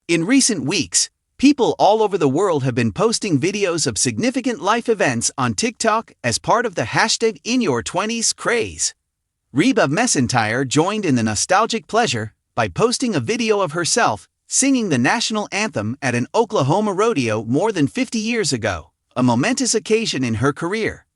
In recent weeks, people all over the world have been posting videos of significant life events on TikTok as part of the hashtag #InYour20s craze. Reba McEntire joined in the nostalgic pleasure by posting a video of herself singing the national anthem at an Oklahoma rodeo more than 50 years ago, a momentous occasion in her career.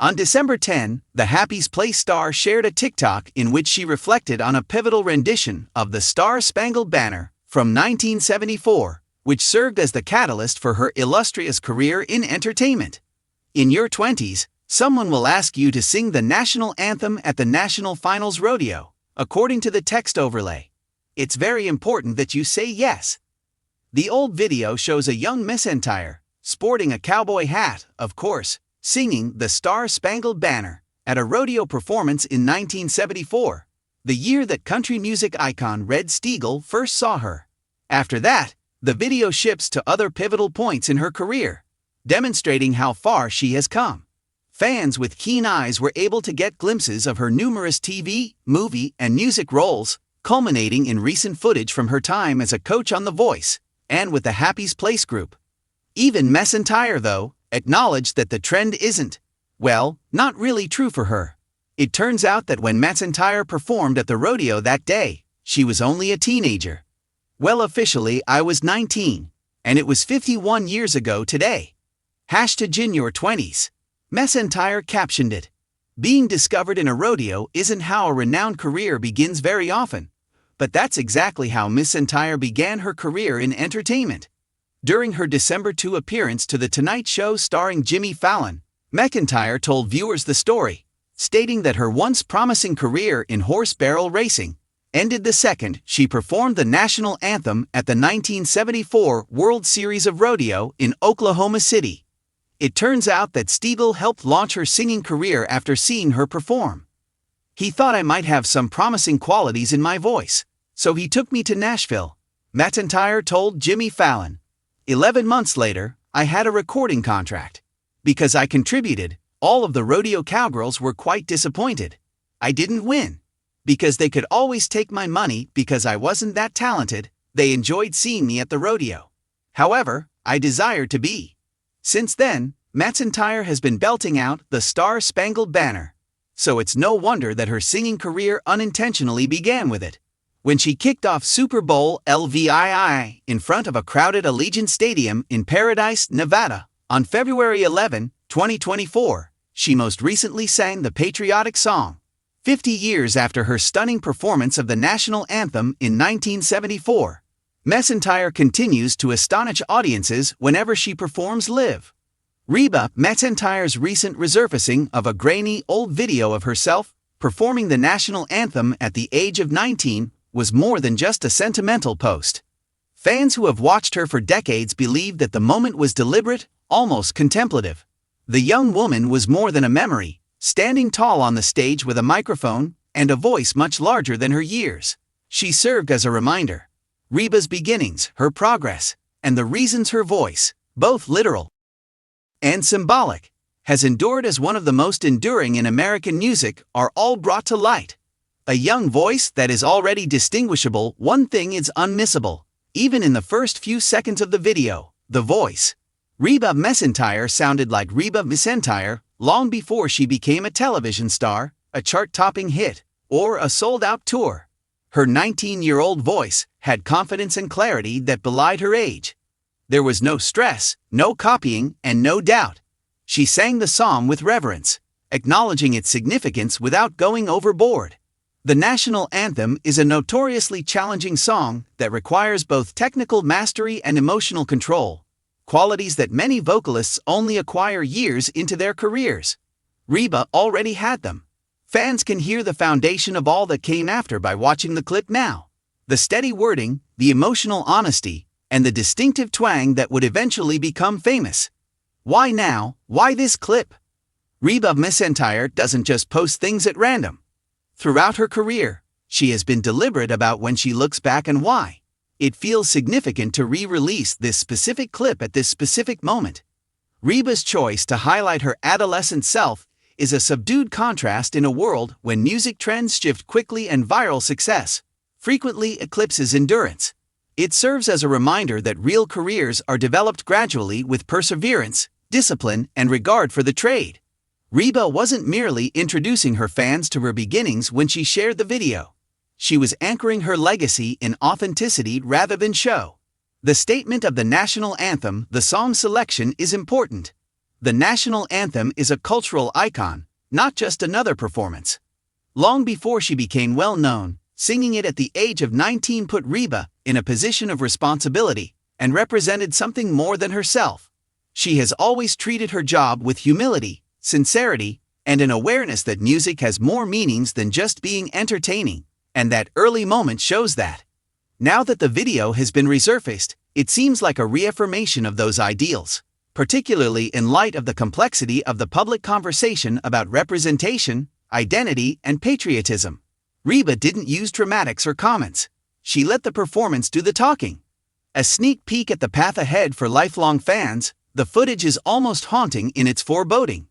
On December 10, the Happy's Place star shared a TikTok in which she reflected on a pivotal rendition of the Star-Spangled Banner from 1974, which served as the catalyst for her illustrious career in entertainment. In your 20s, someone will ask you to sing the national anthem at the National Finals Rodeo, according to the text overlay. It's very important that you say yes. The old video shows a young McEntire, sporting a cowboy hat, of course, singing the Star-Spangled Banner at a rodeo performance in 1974, the year that country music icon Red Steagall first saw her. After that, the video shifts to other pivotal points in her career, demonstrating how far she has come. Fans with keen eyes were able to get glimpses of her numerous TV, movie, and music roles, culminating in recent footage from her time as a coach on The Voice and with the Happy's Place group. Even McEntire, though, acknowledged that the trend isn't, well, not really true for her. It turns out that when McEntire performed at the rodeo that day, she was only a teenager. Well, officially, I was 19, and it was 51 years ago today. #InYour20s. McEntire captioned it. Being discovered in a rodeo isn't how a renowned career begins very often, but that's exactly how McEntire began her career in entertainment. During her December 2 appearance to The Tonight Show starring Jimmy Fallon, McEntire told viewers the story, stating that her once promising career in horse barrel racing ended the second she performed the national anthem at the 1974 World Series of Rodeo in Oklahoma City. It turns out that Steagall helped launch her singing career after seeing her perform. He thought I might have some promising qualities in my voice, so he took me to Nashville, McEntire told Jimmy Fallon. 11 months later, I had a recording contract. Because I contributed, all of the rodeo cowgirls were quite disappointed. I didn't win. Because they could always take my money because I wasn't that talented, they enjoyed seeing me at the rodeo. However, I desired to be. Since then, McEntire has been belting out the Star-Spangled Banner. So it's no wonder that her singing career unintentionally began with it. When she kicked off Super Bowl LVII in front of a crowded Allegiant Stadium in Paradise, Nevada, on February 11, 2024, she most recently sang the patriotic song. 50 years after her stunning performance of the national anthem in 1974, McEntire continues to astonish audiences whenever she performs live. Reba McEntire's recent resurfacing of a grainy old video of herself performing the national anthem at the age of 19 was more than just a sentimental post. Fans who have watched her for decades believe that the moment was deliberate, almost contemplative. The young woman was more than a memory, standing tall on the stage with a microphone and a voice much larger than her years. She served as a reminder. Reba's beginnings, her progress, and the reasons her voice, both literal and symbolic, has endured as one of the most enduring in American music, are all brought to light. A young voice that is already distinguishable. One thing is unmissable, even in the first few seconds of the video: the voice. Reba McEntire sounded like Reba McEntire long before she became a television star, a chart-topping hit, or a sold-out tour. Her 19-year-old voice had confidence and clarity that belied her age. There was no stress, no copying, and no doubt. She sang the song with reverence, acknowledging its significance without going overboard. The national anthem is a notoriously challenging song that requires both technical mastery and emotional control, qualities that many vocalists only acquire years into their careers. Reba already had them. Fans can hear the foundation of all that came after by watching the clip now. The steady wording, the emotional honesty, and the distinctive twang that would eventually become famous. Why now? Why this clip? Reba McEntire doesn't just post things at random. Throughout her career, she has been deliberate about when she looks back and why. It feels significant to re-release this specific clip at this specific moment. Reba's choice to highlight her adolescent self is a subdued contrast in a world when music trends shift quickly and viral success frequently eclipses endurance. It serves as a reminder that real careers are developed gradually with perseverance, discipline, and regard for the trade. Reba wasn't merely introducing her fans to her beginnings when she shared the video. She was anchoring her legacy in authenticity rather than show. The statement of the national anthem, the song selection, is important. The national anthem is a cultural icon, not just another performance. Long before she became well known, singing it at the age of 19 put Reba in a position of responsibility and represented something more than herself. She has always treated her job with humility, sincerity, and an awareness that music has more meanings than just being entertaining, and that early moment shows that. Now that the video has been resurfaced, it seems like a reaffirmation of those ideals, particularly in light of the complexity of the public conversation about representation, identity, and patriotism. Reba didn't use dramatics or comments. She let the performance do the talking. A sneak peek at the path ahead for lifelong fans, the footage is almost haunting in its foreboding.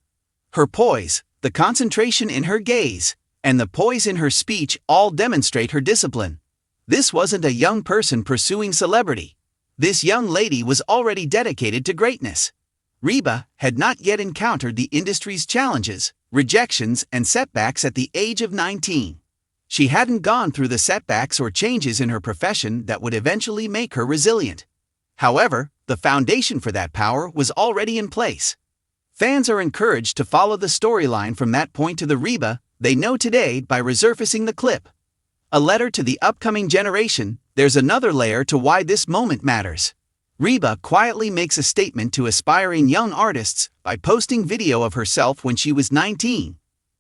Her poise, the concentration in her gaze, and the poise in her speech all demonstrate her discipline. This wasn't a young person pursuing celebrity. This young lady was already dedicated to greatness. Reba had not yet encountered the industry's challenges, rejections, and setbacks at the age of 19. She hadn't gone through the setbacks or changes in her profession that would eventually make her resilient. However, the foundation for that power was already in place. Fans are encouraged to follow the storyline from that point to the Reba they know today by resurfacing the clip. A letter to the upcoming generation, there's another layer to why this moment matters. Reba quietly makes a statement to aspiring young artists by posting video of herself when she was 19.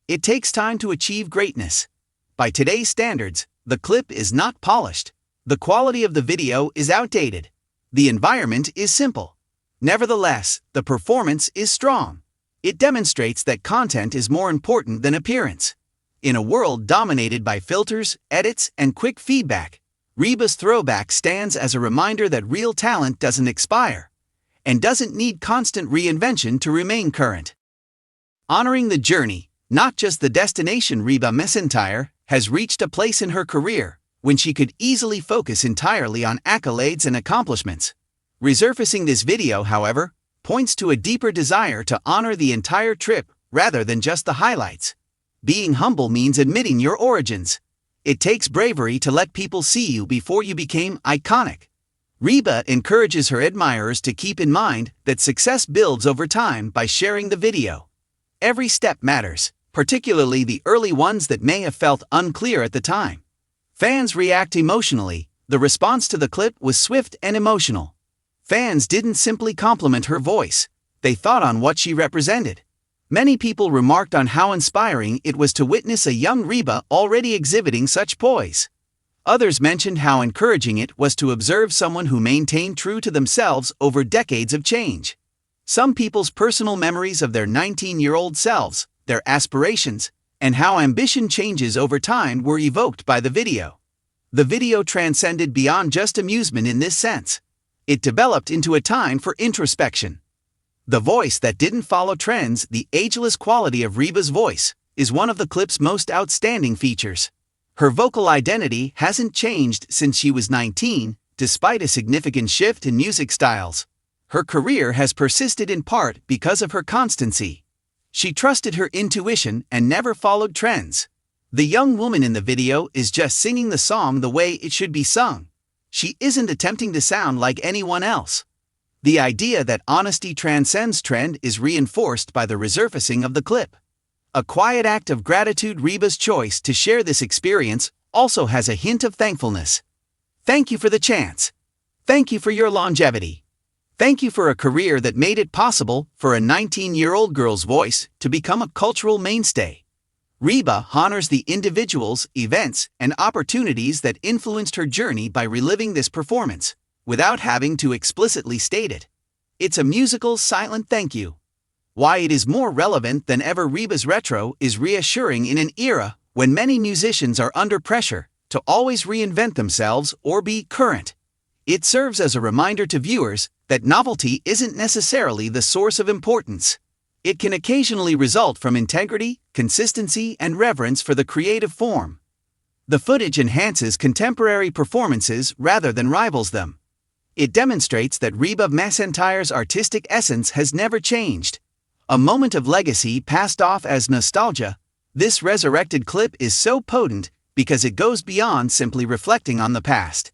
It takes time to achieve greatness. By today's standards, the clip is not polished. The quality of the video is outdated. The environment is simple. Nevertheless, the performance is strong. It demonstrates that content is more important than appearance. In a world dominated by filters, edits, and quick feedback, Reba's throwback stands as a reminder that real talent doesn't expire and doesn't need constant reinvention to remain current. Honoring the journey, not just the destination, Reba McEntire has reached a place in her career when she could easily focus entirely on accolades and accomplishments. Resurfacing this video, however, points to a deeper desire to honor the entire trip rather than just the highlights. Being humble means admitting your origins. It takes bravery to let people see you before you became iconic. Reba encourages her admirers to keep in mind that success builds over time by sharing the video. Every step matters, particularly the early ones that may have felt unclear at the time. Fans react emotionally. The response to the clip was swift and emotional. Fans didn't simply compliment her voice, they thought on what she represented. Many people remarked on how inspiring it was to witness a young Reba already exhibiting such poise. Others mentioned how encouraging it was to observe someone who maintained true to themselves over decades of change. Some people's personal memories of their 19-year-old selves, their aspirations, and how ambition changes over time were evoked by the video. The video transcended beyond just amusement in this sense. It developed into a time for introspection. The voice that didn't follow trends, the ageless quality of Reba's voice, is one of the clip's most outstanding features. Her vocal identity hasn't changed since she was 19, despite a significant shift in music styles. Her career has persisted in part because of her constancy. She trusted her intuition and never followed trends. The young woman in the video is just singing the song the way it should be sung. She isn't attempting to sound like anyone else. The idea that honesty transcends trend is reinforced by the resurfacing of the clip. A quiet act of gratitude. Reba's choice to share this experience also has a hint of thankfulness. Thank you for the chance. Thank you for your longevity. Thank you for a career that made it possible for a 19-year-old girl's voice to become a cultural mainstay. Reba honors the individuals, events, and opportunities that influenced her journey by reliving this performance, without having to explicitly state it. It's a musical silent thank you. Why it is more relevant than ever. Reba's retro is reassuring in an era when many musicians are under pressure to always reinvent themselves or be current. It serves as a reminder to viewers that novelty isn't necessarily the source of importance. It can occasionally result from integrity, consistency, and reverence for the creative form. The footage enhances contemporary performances rather than rivals them. It demonstrates that Reba McEntire's artistic essence has never changed. A moment of legacy passed off as nostalgia. This resurrected clip is so potent because it goes beyond simply reflecting on the past.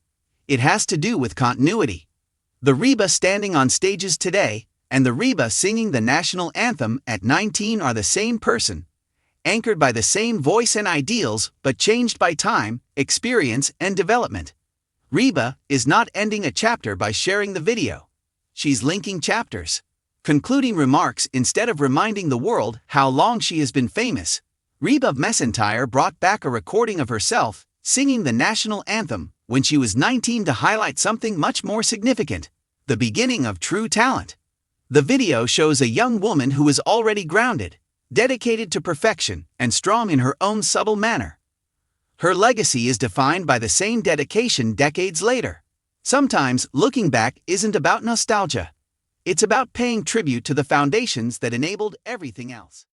It has to do with continuity. The Reba standing on stages today and the Reba singing the national anthem at 19 are the same person, anchored by the same voice and ideals but changed by time, experience, and development. Reba is not ending a chapter by sharing the video. She's linking chapters. Concluding remarks instead of reminding the world how long she has been famous. Reba McEntire brought back a recording of herself singing the national anthem when she was 19 to highlight something much more significant: the beginning of true talent. The video shows a young woman who is already grounded, dedicated to perfection, and strong in her own subtle manner. Her legacy is defined by the same dedication decades later. Sometimes looking back isn't about nostalgia. It's about paying tribute to the foundations that enabled everything else.